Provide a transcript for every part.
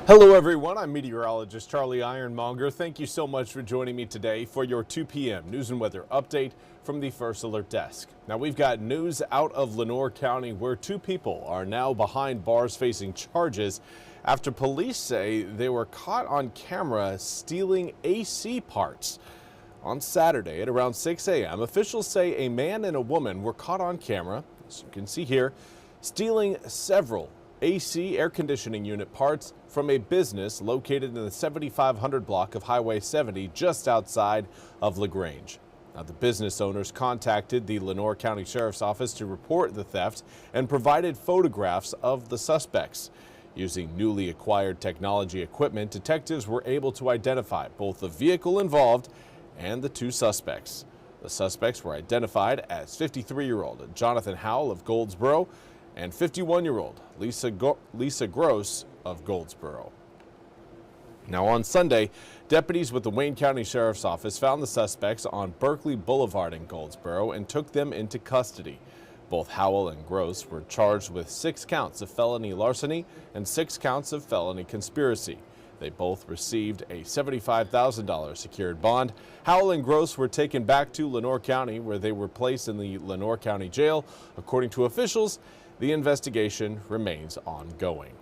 Hello everyone, I'm meteorologist Charlie Ironmonger. Thank you so much for joining me today for your 2 p.m. news and weather update from the First Alert Desk. Now we've got news out of Lenoir County where 2 people are now behind bars facing charges after police say they were caught on camera stealing AC parts. On Saturday at around 6 a.m., officials say a man and a woman were caught on camera, as you can see here, stealing several AC air conditioning unit parts from a business located in the 7500 block of Highway 70 just outside of LaGrange. Now, the business owners contacted the Lenoir County Sheriff's Office to report the theft and provided photographs of the suspects. Using newly acquired technology equipment, detectives were able to identify both the vehicle involved and the 2 suspects. The suspects were identified as 53-year-old Jonathan Howell of Goldsboro and 51-year-old Lisa Gross of Goldsboro. Now on Sunday, deputies with the Wayne County Sheriff's Office found the suspects on Berkeley Boulevard in Goldsboro and took them into custody. Both Howell and Gross were charged with 6 counts of felony larceny and 6 counts of felony conspiracy. They both received a $75,000 secured bond. Howell and Gross were taken back to Lenoir County where they were placed in the Lenoir County Jail. According to officials, the investigation remains ongoing.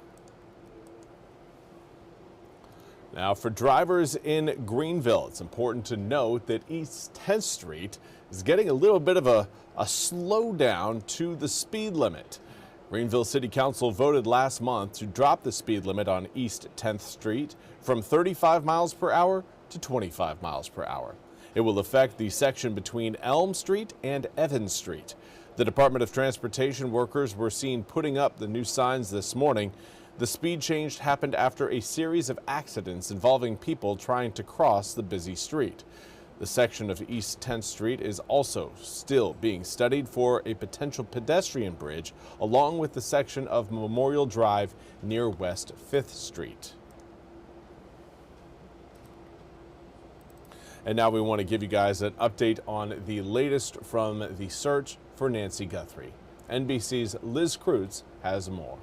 Now, for drivers in Greenville, it's important to note that East 10th Street is getting a little bit of a slowdown to the speed limit. Greenville City Council voted last month to drop the speed limit on East 10th Street from 35 miles per hour to 25 miles per hour. It will affect the section between Elm Street and Evans Street. The Department of Transportation workers were seen putting up the new signs this morning. The speed change happened after a series of accidents involving people trying to cross the busy street. The section of East 10th Street is also still being studied for a potential pedestrian bridge, along with the section of Memorial Drive near West 5th Street. And now we want to give you guys an update on the latest from the search for Nancy Guthrie. NBC's Liz Kreutz has more.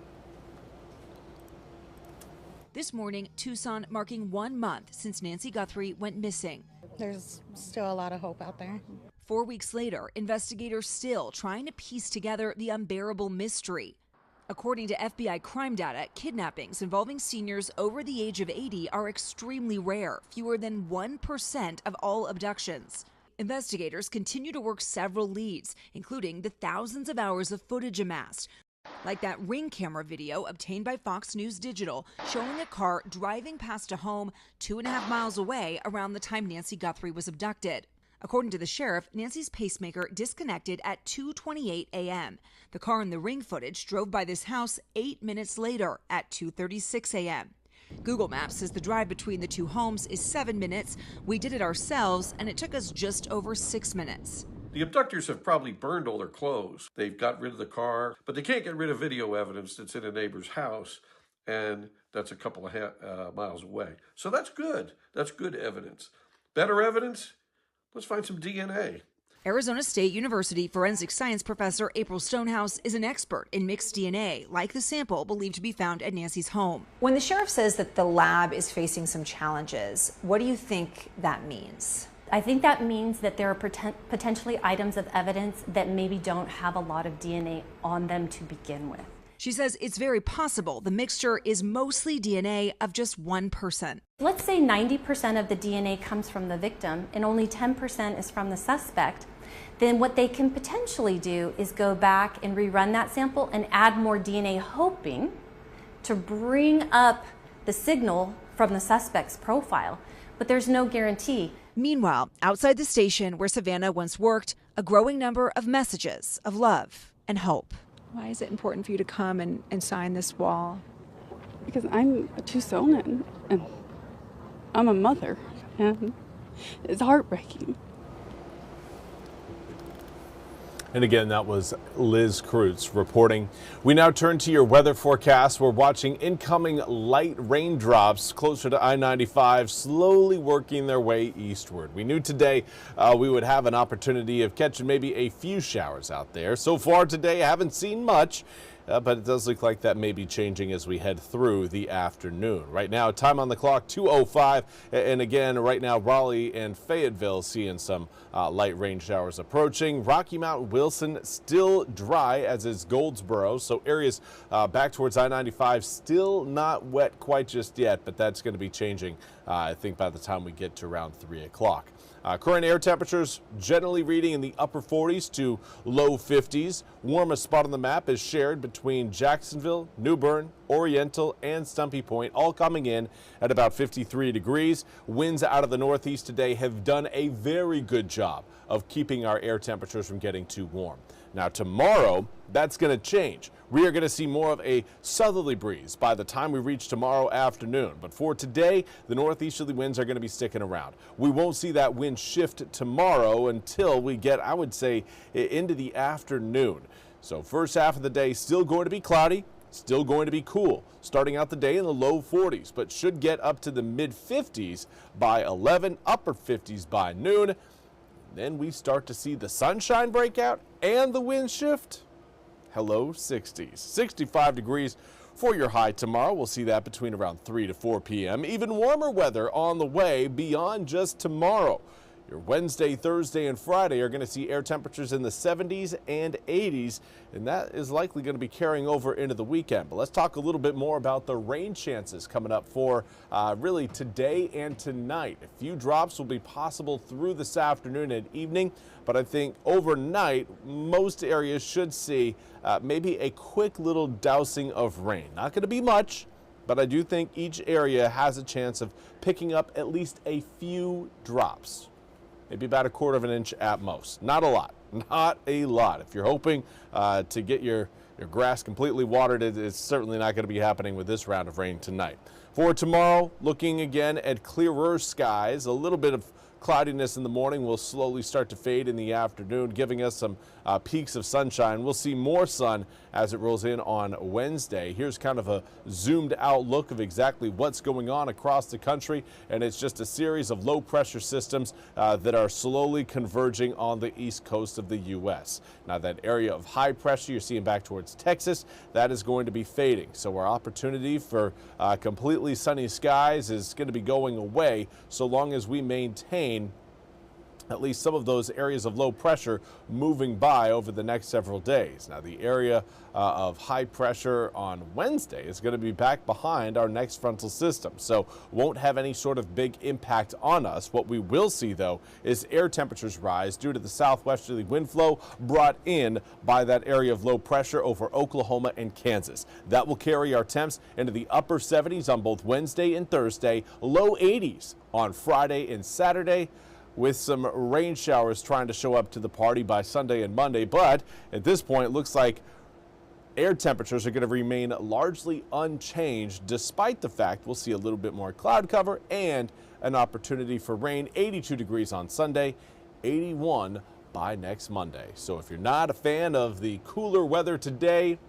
This morning, Tucson marking 1 month since Nancy Guthrie went missing. There's still a lot of hope out there. 4 weeks later, investigators still trying to piece together the unbearable mystery. According to FBI crime data, kidnappings involving seniors over the age of 80 are extremely rare, fewer than 1% of all abductions. Investigators continue to work several leads, including the thousands of hours of footage amassed, like that Ring camera video obtained by Fox News Digital showing a car driving past a home 2.5 miles away around the time Nancy Guthrie was abducted. According to the sheriff, Nancy's pacemaker disconnected at 2:28 a.m. The car in the Ring footage drove by this house 8 minutes later at 2:36 a.m. Google Maps says the drive between the 2 homes is 7 minutes. We did it ourselves, and it took us just over 6 minutes. The abductors have probably burned all their clothes. They've got rid of the car, but they can't get rid of video evidence that's in a neighbor's house, and that's a couple of miles away. So that's good. That's good evidence. Better evidence? Let's find some DNA. Arizona State University forensic science professor April Stonehouse is an expert in mixed DNA, like the sample believed to be found at Nancy's home. When the sheriff says that the lab is facing some challenges, what do you think that means? I think that means that there are potentially items of evidence that maybe don't have a lot of DNA on them to begin with. She says it's very possible the mixture is mostly DNA of just one person. Let's say 90% of the DNA comes from the victim and only 10% is from the suspect. Then what they can potentially do is go back and rerun that sample and add more DNA, hoping to bring up the signal from the suspect's profile. But there's no guarantee. Meanwhile, outside the station where Savannah once worked, a growing number of messages of love and hope. Why is it important for you to come and sign this wall? Because I'm a Tucsonan and I'm a mother, and it's heartbreaking. And again, that was Liz Kreutz reporting. We now turn to your weather forecast. We're watching incoming light raindrops closer to I-95 slowly working their way eastward. We knew today we would have an opportunity of catching maybe a few showers out there. So far today, I haven't seen much. but it does look like that may be changing as we head through the afternoon. Right now, time on the clock, 2:05, and again, right now, Raleigh and Fayetteville seeing some light rain showers approaching. Rocky Mount, Wilson still dry, as is Goldsboro, so areas back towards I-95 still not wet quite just yet, but that's going to be changing, I think, by the time we get to around 3 o'clock. Current air temperatures generally reading in the upper 40s to low 50s. Warmest spot on the map is shared between Jacksonville, New Bern, Oriental, and Stumpy Point, all coming in at about 53 degrees. Winds out of the northeast today have done a very good job of keeping our air temperatures from getting too warm. Now tomorrow, that's going to change. We are going to see more of a southerly breeze by the time we reach tomorrow afternoon. But for today, the northeasterly winds are going to be sticking around. We won't see that wind shift tomorrow until we get, I would say, into the afternoon. So first half of the day still going to be cloudy, still going to be cool. Starting out the day in the low 40s, but should get up to the mid 50s by 11, upper 50s by noon. Then we start to see the sunshine break out and the wind shift. Hello, 60s. 65 degrees for your high tomorrow. We'll see that between around 3 to 4 p.m. Even warmer weather on the way beyond just tomorrow. Your Wednesday, Thursday, and Friday are going to see air temperatures in the 70s and 80s, and that is likely going to be carrying over into the weekend. But let's talk a little bit more about the rain chances coming up for really today and tonight. A few drops will be possible through this afternoon and evening, but I think overnight most areas should see maybe a quick little dousing of rain. Not going to be much, but I do think each area has a chance of picking up at least a few drops. Maybe about 1/4 of an inch at most. Not a lot. Not a lot. If you're hoping to get your grass completely watered, it's certainly not going to be happening with this round of rain tonight. For tomorrow, looking again at clearer skies, a little bit of cloudiness in the morning will slowly start to fade in the afternoon, giving us some peaks of sunshine. We'll see more sun as it rolls in on Wednesday. Here's kind of a zoomed out look of exactly what's going on across the country, and it's just a series of low pressure systems that are slowly converging on the east coast of the U.S. Now that area of high pressure you're seeing back towards Texas, that is going to be fading. So our opportunity for completely sunny skies is going to be going away so long as we maintain at least some of those areas of low pressure moving by over the next several days. Now the area of high pressure on Wednesday is going to be back behind our next frontal system, so won't have any sort of big impact on us. What we will see though is air temperatures rise due to the southwesterly wind flow brought in by that area of low pressure over Oklahoma and Kansas. That will carry our temps into the upper 70s on both Wednesday and Thursday, low 80s on Friday and Saturday, with some rain showers trying to show up to the party by Sunday and Monday. But at this point, it looks like air temperatures are going to remain largely unchanged, despite the fact we'll see a little bit more cloud cover and an opportunity for rain. 82 degrees on Sunday, 81 by next Monday. So if you're not a fan of the cooler weather today,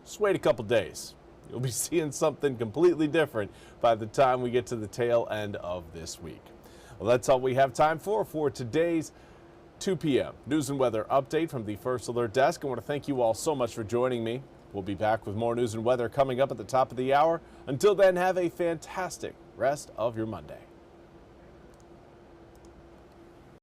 just wait a couple days. You'll be seeing something completely different by the time we get to the tail end of this week. Well, that's all we have time for today's 2 p.m. news and weather update from the First Alert Desk. I want to thank you all so much for joining me. We'll be back with more news and weather coming up at the top of the hour. Until then, have a fantastic rest of your Monday.